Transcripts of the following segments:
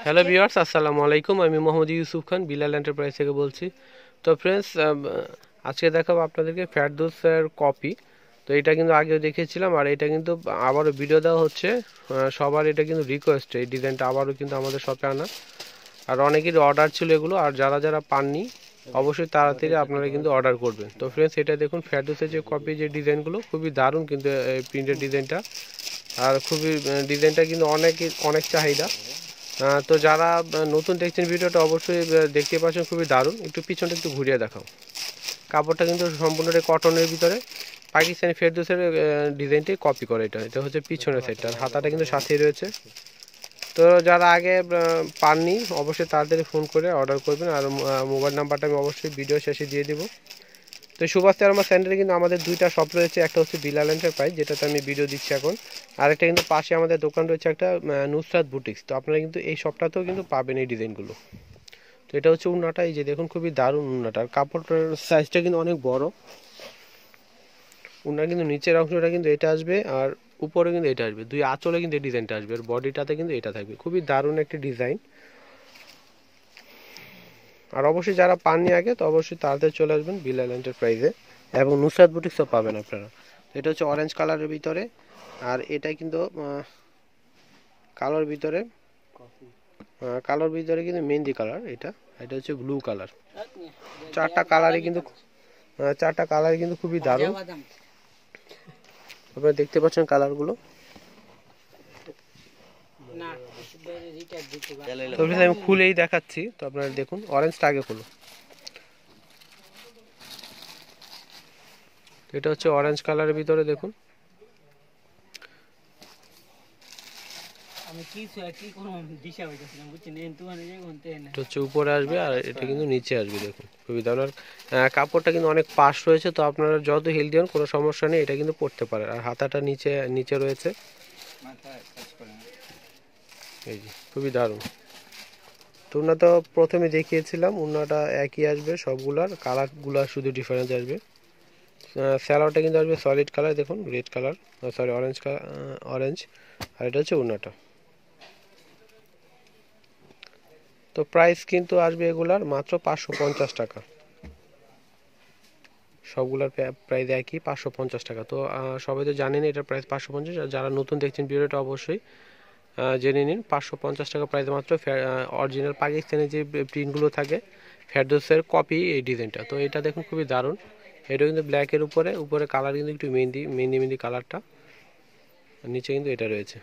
Hello viewers, আসসালামু আলাইকুম। আমি মোহাম্মদ ইউসুফ খান, বিলাল এন্টারপ্রাইজ থেকে বলছি। তো ফ্রেন্ডস, আজকে দেখাবো আপনাদেরকে ফেরদৌসের কপি। তো এটা কিন্তু আগেও দেখিয়েছিলাম, আর এটা কিন্তু আবারও ভিডিও দেওয়া হচ্ছে। সবার এটা কিন্তু রিকোয়েস্ট, এই ডিজাইনটা আবারও কিন্তু আমাদের শপে আনা। আর অনেকেরই অর্ডার ছিল এগুলো, আর যারা যারা পাননি অবশ্যই তাড়াতাড়ি আপনারা কিন্তু অর্ডার করবেন। তো ফ্রেন্ডস, এটা দেখুন ফেরদৌসের যে কপি, যে ডিজাইনগুলো খুবই দারুণ কিন্তু এই প্রিন্টের ডিজাইনটা। আর খুবই ডিজাইনটা কিন্তু অনেক চাহিদা। তো যারা নতুন দেখছেন ভিডিওটা অবশ্যই দেখতে পাচ্ছেন, খুবই দারুণ। একটু পিছনটা একটু ঘুরিয়ে দেখাও। কাপড়টা কিন্তু সম্পূর্ণটা কটনের ভিতরে পাকিস্তানি ফেরদৌসের ডিজাইনটি কপি করে। এটা হচ্ছে পিছনের সাইডটা, আর হাতাটা কিন্তু সাথেই রয়েছে। তো যারা আগে পাননি অবশ্যই তাড়াতাড়ি ফোন করে অর্ডার করবেন, আর মোবাইল নাম্বারটা আমি অবশ্যই ভিডিও শেষে দিয়ে দেবো। তো সুভাষ তেরমা সেন্টারে কিন্তু আমাদের দুইটা শপ রয়েছে, একটা হচ্ছে বিলাল এন্টারপ্রাইজ, যেটাতে আমি ভিডিও দিচ্ছি এখন। আরেকটা কিন্তু পাশে আমাদের দোকান রয়েছে একটা, নুসরাত বুটিক্স। তো আপনারা কিন্তু এই শপটাতেও কিন্তু পাবেন এই ডিজাইনগুলো। তো এটা হচ্ছে উন্নাটা, এই যে দেখুন খুবই দারুণ উন্নাটা। আর কাপড়টার সাইজটা কিন্তু অনেক বড়। উন্নার কিন্তু নিচের অংশটা কিন্তু এটা আসবে, আর উপরে কিন্তু এটা আসবে, দুই আঁচলে কিন্তু এই ডিজাইনটা আসবে, আর বডিটাতে কিন্তু এটা থাকবে। খুবই দারুণ একটি ডিজাইন। আর অবশ্যই যারা পাননি আগে, তো অবশ্যই তাড়াতাড়ি চলে আসবেন বিলাল এন্টারপ্রাইজে, এবং নুসরাত বুটিক্সও পাবেন আপনারা। এটা হচ্ছে অরেঞ্জ কালারের ভিতরে, আর এটা কিন্তু কালোর ভিতরে, কিন্তু মেহেন্দি কালার। এটা হচ্ছে ব্লু কালার। চারটা কালারই কিন্তু খুবই দারুণ। আপনারা দেখতে পাচ্ছেন কালারগুলো। তো আমি খুলেই দেখাচ্ছি, তো আপনারা দেখুন। অরেঞ্জটা আগে খুলো। এটা হচ্ছে অরেঞ্জ কালারের ভিতরে, দেখুন। এটা হচ্ছে উপরে আসবে, আর এটা কিন্তু নিচে আসবে, দেখুন খুবই দারুণ। কাপড়টা কিন্তু অনেক পাশ রয়েছে, তো আপনারা যত হেলদি হন কোনো সমস্যা নেই, এটা কিন্তু পরতে পারে। আর হাতাটা নিচে রয়েছে, এই যে খুবই দারুণ। তো উন্না তো প্রথমে দেখিয়েছিলাম, উন্নাটা একই আসবে সবগুলার, কালারগুলো শুধু ডিফারেন্স আসবে। স্যালোয়ারটা কিন্তু আসবে সলিড কালার, দেখুন রেড কালার, সরি অরেঞ্জ। আর এটা হচ্ছে উন্নাটা। তো প্রাইস কিন্তু আসবে এগুলার মাত্র 550 টাকা। সবগুলার প্রাইস একই, 550 টাকা। তো সবাই তো জানেন এটার প্রাইস 550। আর যারা নতুন দেখছেন ভিডিওটা অবশ্যই জেনে নিন, 550 টাকা প্রাইস মাত্র। অরিজিনাল পাকিস্তানি যে প্রিন্টগুলো থাকে ফেরদৌসের কপি, এই ডিজাইনটা। তো এটা দেখুন খুবই দারুণ। এটা কিন্তু ব্ল্যাকের উপরে কালার কিন্তু একটু মেহেন্দি কালারটা, নিচে কিন্তু এটা রয়েছে,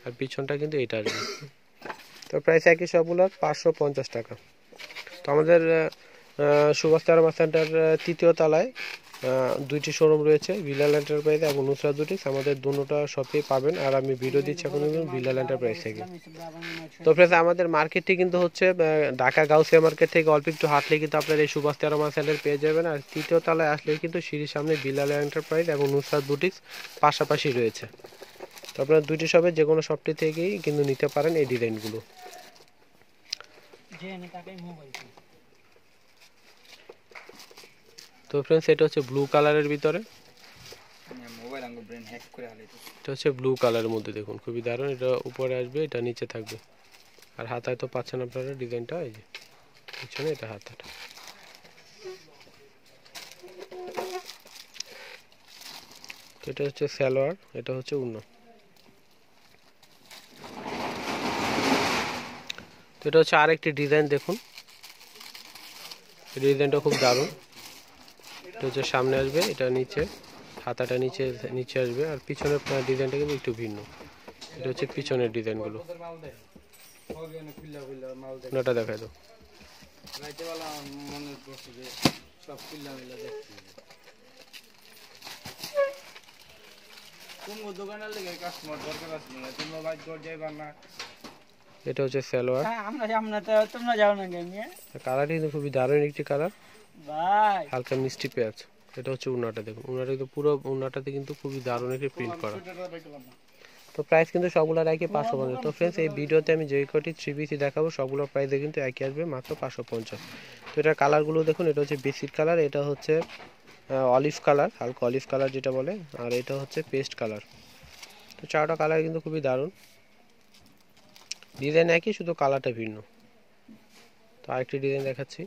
আর পিছনটা কিন্তু এটা আসবে। তো প্রাইস একই সবগুলোর, 550 টাকা। তো আমাদের সুভাষ তেরমা সেন্টার তৃতীয় তলায় দুইটি শোরুম রয়েছে, বিলাল এন্টারপ্রাইজ এবং নুসরাত বুটিক্স। আমাদের দুটোটা শপে পাবেন, আর আমি ভিডিও দিচ্ছি এখন বিলাল এন্টারপ্রাইজ থেকে। তো ফ্রেন্ডস, আমাদের মার্কেটটি কিন্তু হচ্ছে ঢাকা গাউসিয়া মার্কেট থেকে অল্প একটু হাঁটলে কিন্তু আপনার এই সুভাষ তেরমা সেন্টার পেয়ে যাবেন। আর তৃতীয় তলায় আসলে কিন্তু সিঁড়ির সামনে বিলাল এন্টারপ্রাইজ এবং নুসরাত বুটিক্স পাশাপাশি রয়েছে। তো আপনার দুইটি শপে যে কোনো শপটি থেকেই কিন্তু নিতে পারেন এই ডিজাইনগুলো। তো ফ্রেন্ডস, এটা হচ্ছে ব্লু কালারের ভিতরে, এটা হচ্ছে ব্লু কালারের মধ্যে, দেখুন খুবই দারুণ। এটা উপরে আসবে, এটা নিচে থাকবে। আর হাতায় তো পাচ্ছেন আপনারা ডিজাইনটা, এই যে পিছনে এটা হাতাটা। তো এটা হচ্ছে সালোয়ার, এটা হচ্ছে উন্না। তো এটা হচ্ছে আরেকটি ডিজাইন, দেখুন ডিজাইনটা খুব দারুণ। এটা হচ্ছে সামনে আসবে, এটা নিচে, হাতাটা নিচে আসবে, আর পিছনের ডিজাইনটা কিন্তু একটু ভিন্ন। এটা হচ্ছে পিছনের ডিজাইনগুলো। ওটা দেখাই দাও। এটা হচ্ছে সালোয়ার, কালারটি কিন্তু খুবই দারুণ একটি কালার, হালকা মিষ্টি পেঁয়াজ। এটা হচ্ছে উন্নাটা, দেখুন উন্নাটা কিন্তু পুরো উন্নাটাতে কিন্তু খুবই দারুণ একটি প্রিন্ট করা। তো প্রাইস কিন্তু সবগুলোর একই, 550। তো ফ্রেন্ডস, এই ভিডিওতে আমি যে কটি 3 পিস দেখাবো সবগুলোর প্রাইসে কিন্তু একই আসবে, মাত্র 550। তো এটার কালারগুলো দেখুন, এটা হচ্ছে বিস্কিট কালার, এটা হচ্ছে অলিভ কালার, হালকা অলিভ কালার যেটা বলে, আর এটা হচ্ছে পেস্ট কালার। তো চারটা কালার কিন্তু খুবই দারুণ। ডিজাইন একই, শুধু কালারটা ভিন্ন। তো আরেকটি ডিজাইন দেখাচ্ছি।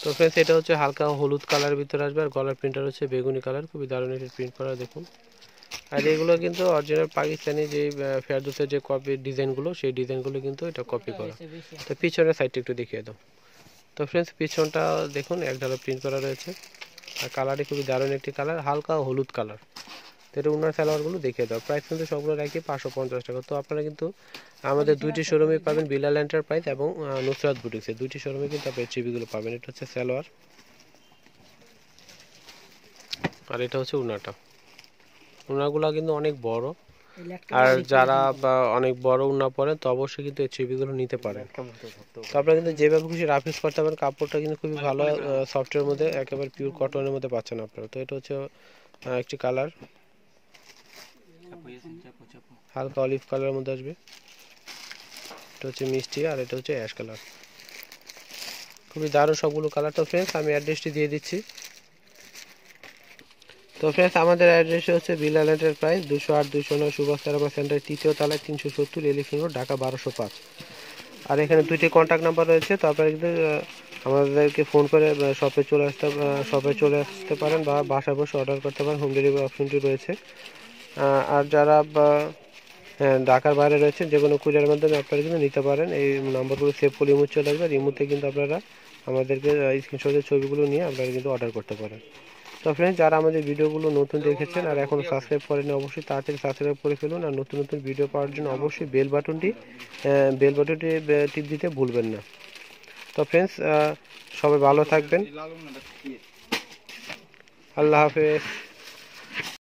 তো ফ্রেন্ডস এটা হচ্ছে হালকা হলুদ কালারের ভিতরে আসবে, আর গলার প্রিন্টার হচ্ছে বেগুনি কালার, খুবই দারুণ একটি প্রিন্ট করা দেখুন। আর এগুলো কিন্তু অরিজিনাল পাকিস্তানি যে ফেরদৌসের যে কপি ডিজাইনগুলো, সেই ডিজাইনগুলো কিন্তু এটা কপি করা। তো পিছনের সাইডটা একটু দেখিয়ে দাও। তো ফ্রেন্ডস পিছনটা দেখুন এক ধারা প্রিন্ট করা রয়েছে, আর কালারটি খুবই দারুণ একটি কালার, হালকা হলুদ কালার। তো এটা উনার সালোয়ারগুলো দেখিয়ে দাও। প্রাইস কিন্তু সবগুলো রাখি 550 টাকা। তো আপনারা কিন্তু আমাদের দুইটি শোরুমে পাবেন, বিলাল এন্টারপ্রাইজ এবং নুসরাত বুটিক্সে, দুইটি শোরুমে কিন্তু আপনি চিবিগুলো পাবেন। এটা হচ্ছে সালোয়ার, আর এটা হচ্ছে উনাটা। উনাগুলো কিন্তু অনেক বড়, আর যারা অনেক বড় উন্না পরেন তো অবশ্যই কিন্তু এই চিবিগুলো নিতে পারেন। তো আপনারা কিন্তু যেভাবে খুশি রাফিস করতে পারেন, কাপড়টা কিন্তু খুবই ভালো সফটের মধ্যে, একেবারে পিওর কটনের মধ্যে পাচ্ছেন আপনারা। তো এটা হচ্ছে একটি কালার, হালকা অলিভ কালারের মধ্যে আসবে। এটা হচ্ছে মিষ্টি, আর এটা হচ্ছে অ্যাশ কালার, খুবই দারুণ সবগুলো কালার। তো ফ্রেন্ডস আমি অ্যাড্রেসটি দিয়ে দিচ্ছি। তো ফ্রেন্ডস আমাদের অ্যাড্রেস হচ্ছে বিলাল এন্টারপ্রাইজ, 208 209 সুভাষ তারাপা সেন্টার, 3য় তলায়, 370 এলিফ্যান্ট রোড, ঢাকা 1205। আর এখানে দুইটি কন্ট্যাক্ট নাম্বার রয়েছে। তো আপনারা কিন্তু আমাদেরকে ফোন করে শপে চলে আসতে পারেন, বা বাসায় বসে অর্ডার করতে পারেন, হোম ডেলিভারি অপশনটি রয়েছে। আর যারা ঢাকার বাইরে রয়েছে, যে কোনো কুরিয়ারের মাধ্যমে আপনারা কিন্তু নিতে পারেন। এই নাম্বারগুলো সেভ করে রিমোট চলে আসবে, রিমোটে কিন্তু আপনারা আমাদেরকে স্ক্রিনশটের ছবিগুলো নিয়ে আপনারা কিন্তু অর্ডার করতে পারেন। তো ফ্রেন্ডস যারা আমাদের ভিডিওগুলো নতুন দেখেছেন আর এখনও সাবস্ক্রাইব করেন, অবশ্যই তাড়াতাড়ি সাবস্ক্রাইব করে ফেলুন। আর নতুন নতুন ভিডিও পাওয়ার জন্য অবশ্যই বেল বাটনটি টিপ দিতে ভুলবেন না। তো ফ্রেন্ডস সবাই ভালো থাকবেন, আল্লাহ হাফেজ।